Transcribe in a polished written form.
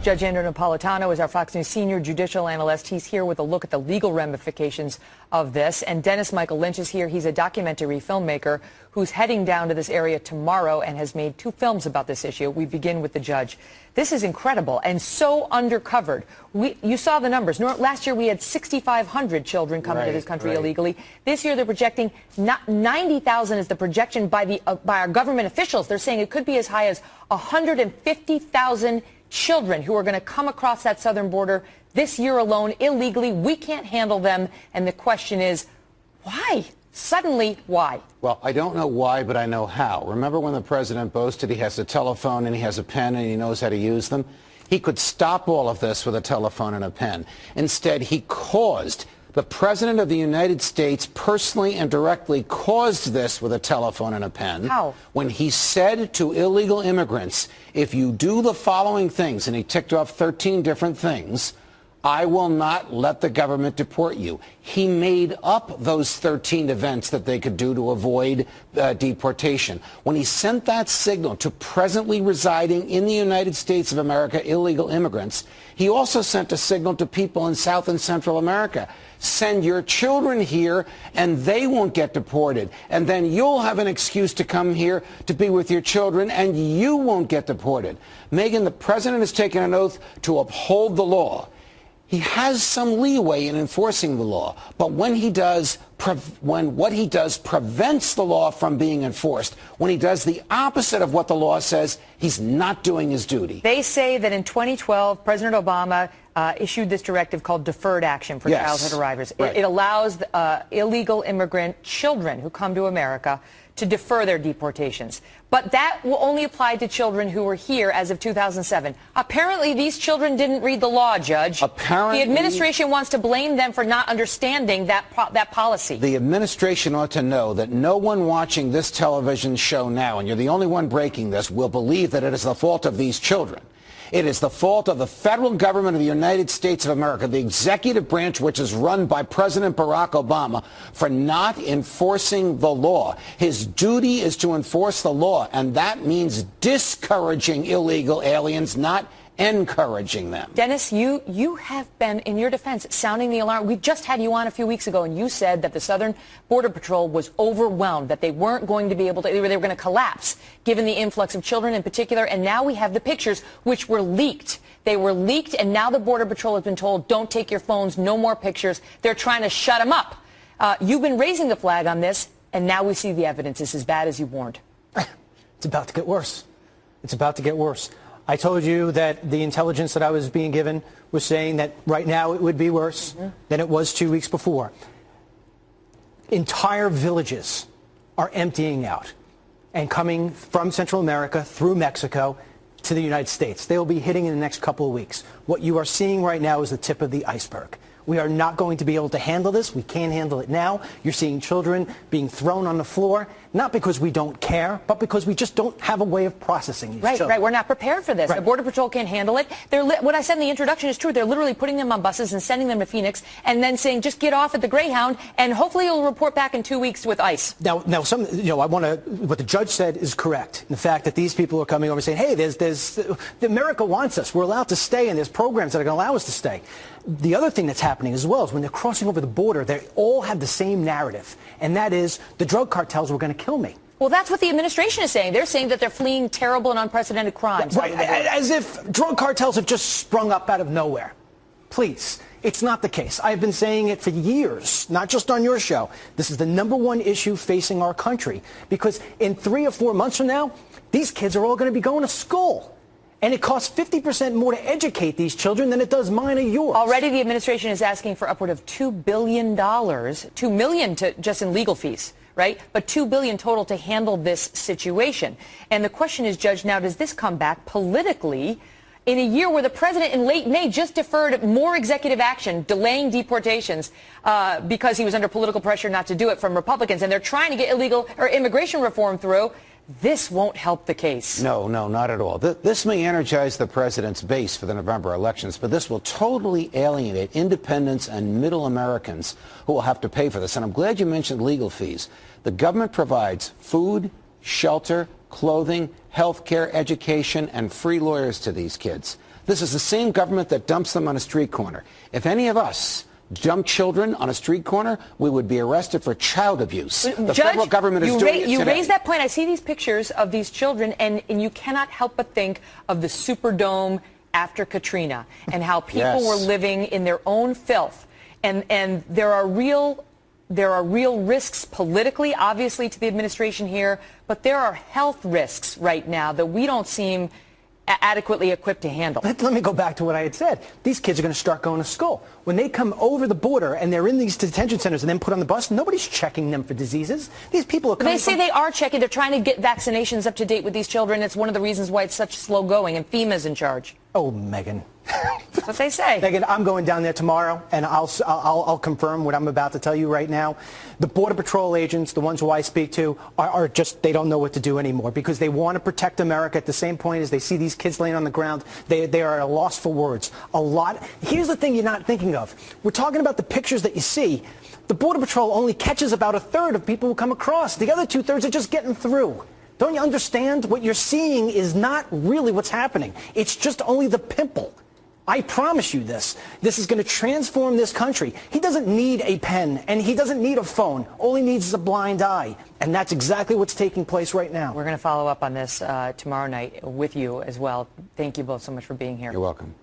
Judge Andrew Napolitano is our Fox News senior judicial analyst. He's here with a look at the legal ramifications of this. And Dennis Michael Lynch is here. He's a documentary filmmaker who's heading down to this area tomorrow and has made 2 films about this issue. We begin with the judge. This is incredible and so undercovered. You saw the numbers. Last year we had 6,500 children coming to this country illegally. This year they're projecting 90,000 is the projection by our government officials. They're saying it could be as high as 150,000 children who are going to come across that southern border this year alone illegally. We can't handle them. And the question is, why? Suddenly, why? Well, I don't know why, but I know how. Remember when the president boasted he has a telephone and he has a pen and he knows how to use them? He could stop all of this with a telephone and a pen. Instead, the president of the United States personally and directly caused this with a telephone and a pen. How? When he said to illegal immigrants, if you do the following things, and he ticked off 13 different things, I will not let the government deport you. He made up those 13 events that they could do to avoid deportation. When he sent that signal to presently residing in the United States of America illegal immigrants, he also sent a signal to people in South and Central America. Send your children here and they won't get deported. And then you'll have an excuse to come here to be with your children and you won't get deported. Megyn, the president has taken an oath to uphold the law. He has some leeway in enforcing the law, but when what he does prevents the law from being enforced, when he does the opposite of what the law says, he's not doing his duty. They say that in 2012, President Obama issued this directive called Deferred Action for Childhood Arrivals. Right. It allows illegal immigrant children who come to America to defer their deportations. But that will only apply to children who were here as of 2007. Apparently, these children didn't read the law, Judge. Apparently, the administration wants to blame them for not understanding that policy. The administration ought to know that no one watching this television show now, and you're the only one breaking this, will believe that it is the fault of these children. It is the fault of the federal government of the United States of America, the executive branch, which is run by President Barack Obama, for not enforcing the law. His duty is to enforce the law, and that means discouraging illegal aliens, not encouraging them. Dennis, you have been, in your defense, sounding the alarm. We just had you on a few weeks ago, and you said that the Southern Border Patrol was overwhelmed, that they weren't going to be able to, they were going to collapse, given the influx of children in particular. And now we have the pictures, which were leaked. They were leaked, and now the Border Patrol has been told, don't take your phones, no more pictures. They're trying to shut them up. You've been raising the flag on this, and now we see the evidence. It's as bad as you warned. It's about to get worse. It's about to get worse. I told you that the intelligence that I was being given was saying that right now it would be worse than it was 2 weeks before. Entire villages are emptying out and coming from Central America through Mexico to the United States. They will be hitting in the next couple of weeks. What you are seeing right now is the tip of the iceberg. We are not going to be able to handle this. We can't handle it now. You're seeing children being thrown on the floor, not because we don't care, but because we just don't have a way of processing these children. Right. We're not prepared for this. Right. The Border Patrol can't handle it. What I said in the introduction is true. They're literally putting them on buses and sending them to Phoenix and then saying, just get off at the Greyhound, and hopefully you'll report back in 2 weeks with ICE. Now, what the judge said is correct. The fact that these people are coming over saying, hey, America wants us. We're allowed to stay, and there's programs that are going to allow us to stay. The other thing that's happening as well is when they're crossing over the border, they all have the same narrative, and that is the drug cartels were going to kill me. Well, that's what the administration is saying. They're saying that they're fleeing terrible and unprecedented crimes. Right, as if drug cartels have just sprung up out of nowhere. Please, it's not the case. I've been saying it for years, not just on your show. This is the #1 issue facing our country, because in 3 or 4 months from now, these kids are all going to be going to school. And it costs 50% more to educate these children than it does mine or yours. Already the administration is asking for upward of $2 billion, $2 million just in legal fees, right? But $2 billion total to handle this situation. And the question is, Judge, now does this come back politically in a year where the president in late May just deferred more executive action, delaying deportations because he was under political pressure not to do it from Republicans, and they're trying to get illegal or immigration reform through? This won't help the case. No, not at all. This may energize the president's base for the November elections, but this will totally alienate independents and middle Americans who will have to pay for this. And I'm glad you mentioned legal fees. The government provides food, shelter, clothing, health care, education, and free lawyers to these kids. This is the same government that dumps them on a street corner. If any of us dump children on a street corner, we would be arrested for child abuse. The federal government is doing it today. You raise that point. I see these pictures of these children, and you cannot help but think of the Superdome after Katrina and how people were living in their own filth. And there are real risks politically, obviously, to the administration here, but there are health risks right now that we don't seem adequately equipped to handle. Let me go back to what I had said. These kids are going to start going to school. When they come over the border and they're in these detention centers and then put on the bus, nobody's checking them for diseases. These people are coming. They say they are checking. They're trying to get vaccinations up to date with these children. It's one of the reasons why it's such slow going, and FEMA's in charge. Oh, Megan. That's what they say. Megan, I'm going down there tomorrow, and I'll confirm what I'm about to tell you right now. The Border Patrol agents, the ones who I speak to, are just, they don't know what to do anymore because they want to protect America. At the same point as they see these kids laying on the ground, they are at a loss for words. Here's the thing you're not thinking of. We're talking about the pictures that you see. The Border Patrol only catches about 1/3 of people who come across. The other 2/3 are just getting through. Don't you understand? What you're seeing is not really what's happening. It's just only the pimple. I promise you this. This is going to transform this country. He doesn't need a pen, and he doesn't need a phone. All he needs is a blind eye. And that's exactly what's taking place right now. We're going to follow up on this tomorrow night with you as well. Thank you both so much for being here. You're welcome.